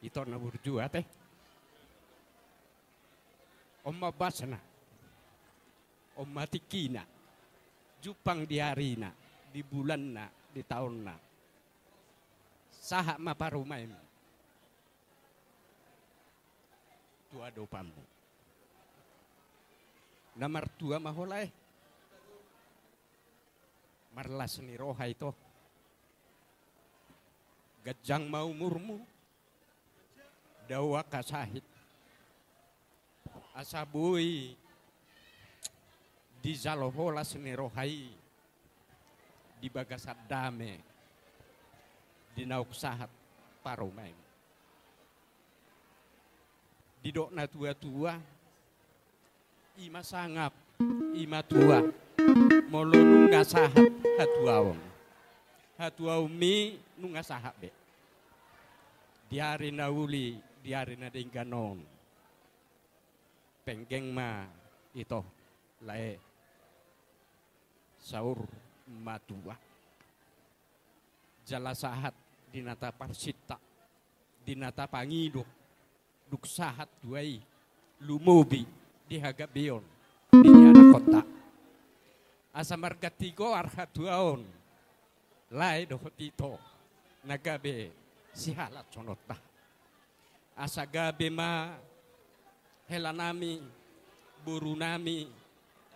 Ito na burjua teh. Omma basna. Omma tikina. Jupang di hari na, di bulan na, di tahun na. Saha maparumay mo. Tua dopamu. Namar tua maholay. Marlas ni roha ito. Gajang mau murmu. Dawa kasahit. Asabuy. Di zaloholas ni rohai. Di bagasat dame. Di nauksahat parumay. Di dok na tua-tua. Ima sangap. Ima tua. Molo nunga sahat hatuaom. Hatuaom mi nunga sahat be. Di hari na uli, di hari na dengganon. Penggeng ma ito lae saur matua. Jala sahat dinata parsita. Dinata pangidok. Duk sahat duai lumubi di hagabion di anak kota. Asa margatigo arhatuaon lai dohotito nagabe sihalat sonota. Asa gabe ma helanami burunami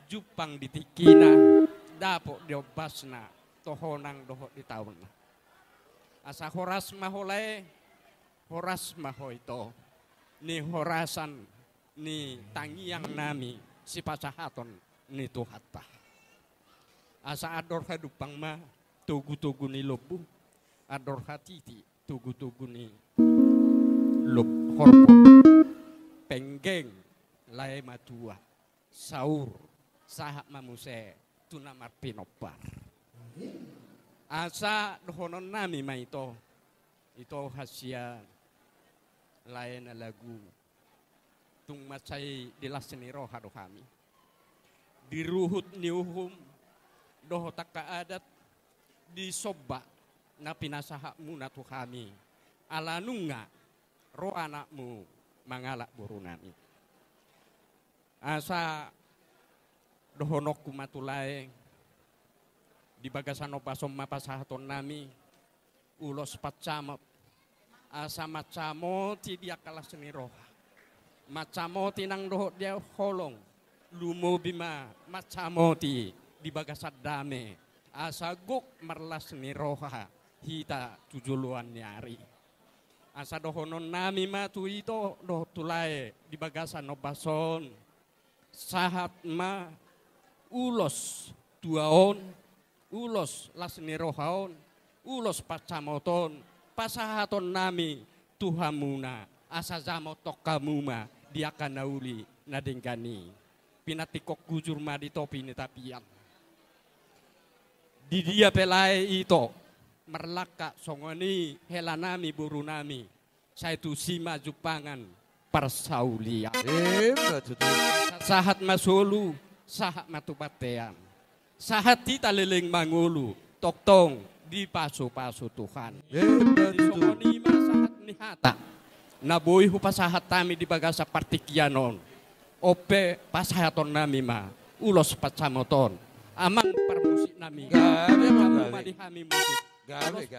jupang ditikina dapo diobasna tohonang dohot di tahun. Asa horas maholai horas mahoito ni horasan ni tangiang nami si pasahaton ni tuhata. Asa ador hadupang ma tugu-tugu ni lobu ador hatiti tugu-tugu ni lob horpo penggeng lae matua saur sahak mamuse tunamar pinopar. Asa dohonon nami ma ito hasia lain lagu tung macai dilaseni roha do kami diruhut niuhum doh taka adat disoba na pinasahakmu na tu kami alanunga ro anakmu mangalak burunani asa dohonokku matulai di bagasan opasom mapasahaton nami ulos pacamap asa macamo ti dia kalah seni roha. Macamo ti nang dohot dia holong. Lumo bima macamo ti di bagasat dame. Asa guk marlas seni roha hita tujuluan nyari. Asa dohonon nami matu ito doh tulai di bagasan obason. Sahat ma ulos tuaon. Ulos las seni rohaon. Ulos pacamoton. Pasahaton nami tuhamuna asa zamo tokamuma dia kanauli nadenggani pinatikok gujur ma di topi ni tapian di dia pelai ito merlaka songoni helanami burunami saya tu sima jupangan persaulia sahat masulu sahat matubatean sahat tita leleng mangulu toktong di pasu-pasu Tuhan. Di songoni masahat ni hata. Naboy hu pasahat tami di bagasa partikianon. Ope pasahaton nami ma. Ulos pacamoton. Amang permusik nami. Gabe ma di hami musik. Gabe.